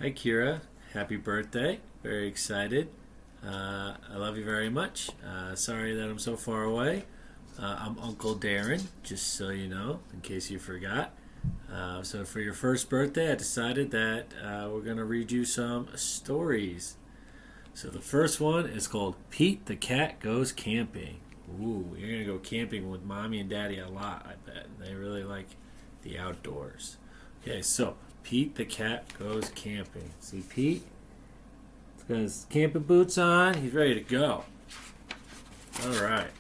Hi, Kira. Happy birthday. Very excited. I love you very much. Sorry that I'm so far away. I'm Uncle Darrin, just so you know, in case you forgot. So, for your first birthday, I decided that we're going to read you some stories. So, the first one is called Pete the Cat Goes Camping. Ooh, you're going to go camping with mommy and daddy a lot, I bet. They really like the outdoors. Okay, so Pete the cat goes camping. See Pete? He's got his camping boots on. He's ready to go. All right.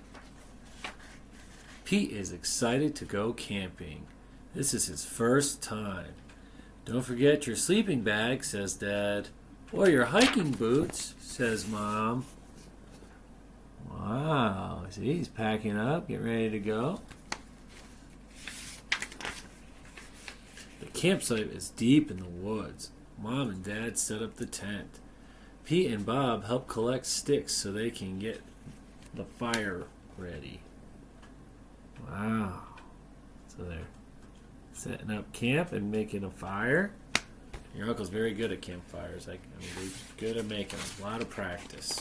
Pete is excited to go camping. This is his first time. Don't forget your sleeping bag, says Dad. Or your hiking boots, says Mom. Wow. See, he's packing up, getting ready to go. The campsite is deep in the woods. Mom and Dad set up the tent. Pete and Bob help collect sticks so they can get the fire ready. Wow. So they're setting up camp and making a fire. Your uncle's very good at campfires. He's good at making them. A lot of practice.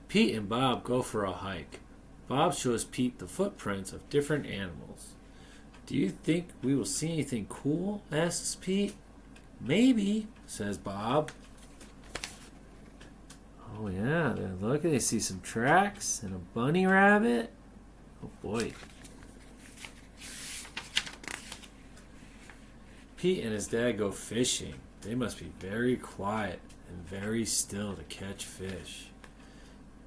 Pete and Bob go for a hike. Bob shows Pete the footprints of different animals. Do you think we will see anything cool? Asks Pete. Maybe, says Bob. Oh yeah, look, they see some tracks and a bunny rabbit. Oh boy. Pete and his dad go fishing. They must be very quiet and very still to catch fish.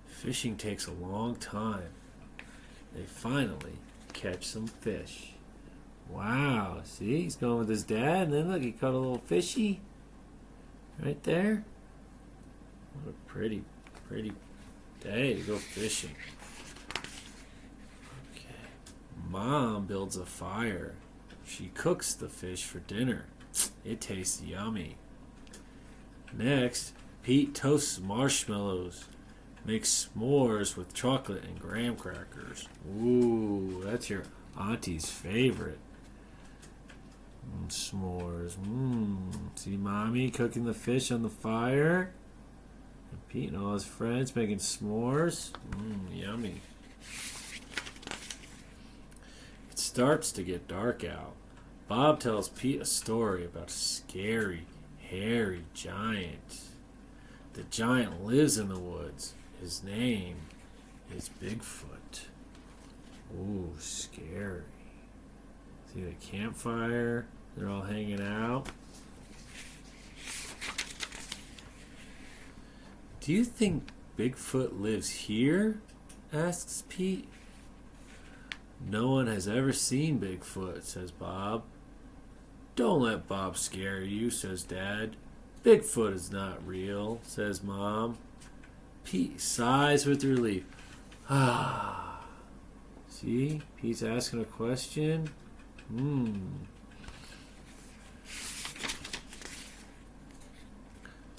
Fishing takes a long time. They finally catch some fish. Wow, see, he's going with his dad, and then look, he caught a little fishy right there. What a pretty day to go fishing. Okay. Mom builds a fire. She cooks the fish for dinner. It tastes yummy. Next, Pete toasts marshmallows. Makes s'mores with chocolate and graham crackers. Ooh, that's your auntie's favorite. S'mores. See mommy cooking the fish on the fire. And Pete and all his friends making s'mores. Yummy. It starts to get dark out. Bob tells Pete a story about a scary, hairy giant. The giant lives in the woods. His name is Bigfoot. Ooh, scary. See the campfire? They're all hanging out. Do you think Bigfoot lives here? Asks Pete. No one has ever seen Bigfoot, says Bob. Don't let Bob scare you, says Dad. Bigfoot is not real, says Mom. Pete sighs with relief. Ah. See? Pete's asking a question.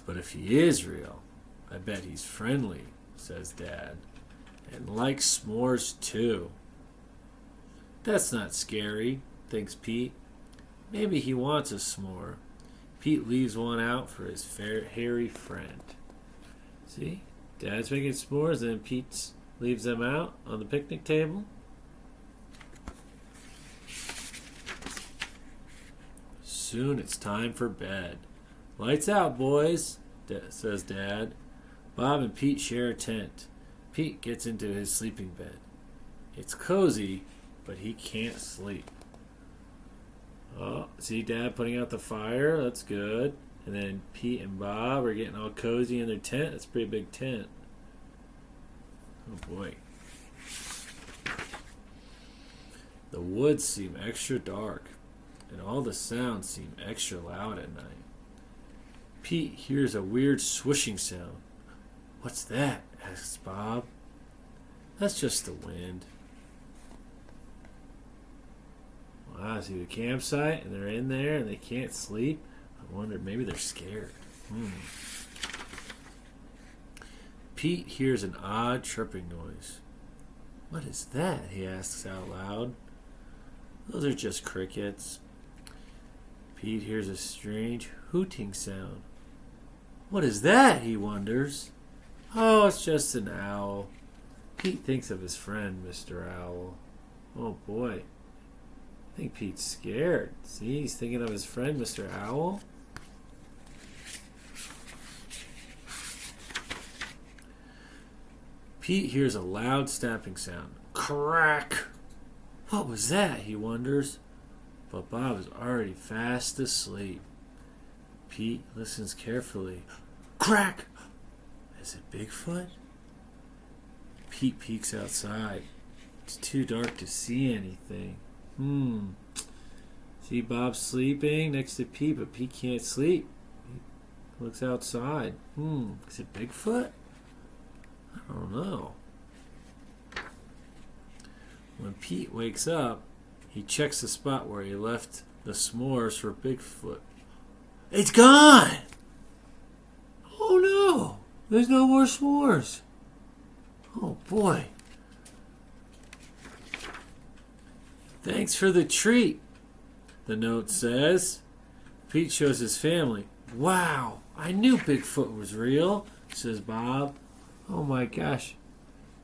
But if he is real, I bet he's friendly, says Dad. And likes s'mores too. That's not scary, thinks Pete. Maybe he wants a s'more. Pete leaves one out for his hairy friend. See? Dad's making s'mores, and then Pete leaves them out on the picnic table. Soon it's time for bed. Lights out, boys, says Dad. Bob and Pete share a tent. Pete gets into his sleeping bed. It's cozy, but he can't sleep. Oh, see Dad putting out the fire? That's good. And then Pete and Bob are getting all cozy in their tent. That's a pretty big tent. Oh boy. The woods seem extra dark, and all the sounds seem extra loud at night. Pete hears a weird swishing sound. What's that? Asks Bob. That's just the wind. Wow, see the campsite, and they're in there, and they can't sleep. I wonder, maybe they're scared. Pete hears an odd chirping noise. What is that? He asks out loud. Those are just crickets. Pete hears a strange hooting sound. What is that? He wonders. Oh, it's just an owl. Pete thinks of his friend, Mr. Owl. Oh boy. I think Pete's scared. See, he's thinking of his friend, Mr. Owl. Pete hears a loud snapping sound. Crack! What was that? He wonders. But Bob is already fast asleep. Pete listens carefully. Crack! Is it Bigfoot? Pete peeks outside. It's too dark to see anything. See Bob sleeping next to Pete, but Pete can't sleep. He looks outside. Is it Bigfoot? I don't know. When Pete wakes up, he checks the spot where he left the s'mores for Bigfoot. It's gone! Oh no! There's no more s'mores. Oh boy. Thanks for the treat, the note says. Pete shows his family. Wow, I knew Bigfoot was real, says Bob. Oh my gosh.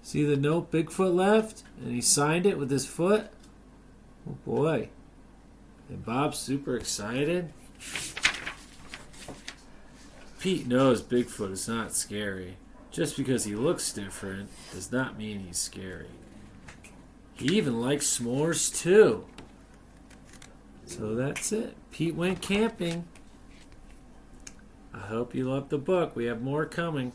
See the note Bigfoot left? And he signed it with his foot? Oh boy. And Bob's super excited. Pete knows Bigfoot is not scary. Just because he looks different does not mean he's scary. He even likes s'mores too. So that's it. Pete went camping. I hope you loved the book. We have more coming.